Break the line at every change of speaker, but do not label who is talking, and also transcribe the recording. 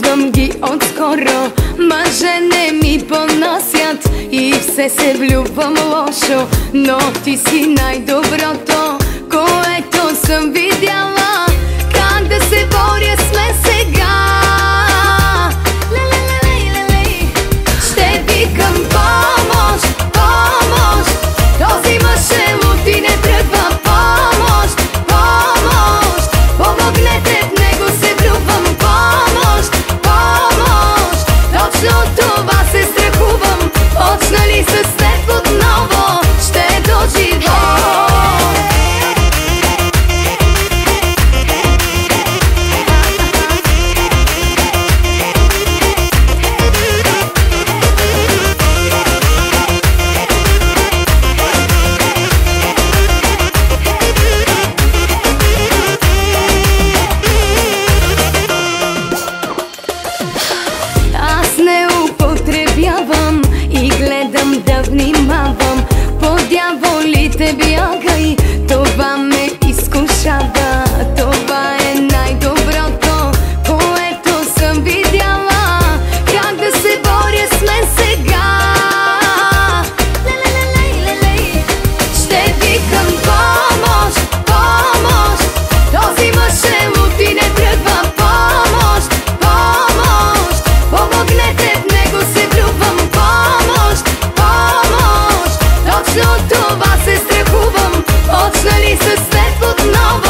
Познавам ги отскоро, мъже не ми понасят и все се влюбвам лошо, но ти си най-доброто, което съм видяла. Как да се боря с мен сега? Ще викам помощ, помощ, този мъж е луд и не тръгва. Помощ, помощ, помогнете, в него се влюбвам. Помощ, помощ, точно това се страхувам. Почна ли с теб отново, ще доживея. И гледам да внимавам, по дяволите бягай, това ме изкушава. Това е най-доброто, което съм видяла. Как да се боря с мен сега? Ще викам помощ, помощ, този мъж е луд и не тръгва. Помощ, помощ, помогнете, в него се влюбвам. Помощ, помощ, точно това се страхувам. Почна ли с теб отново?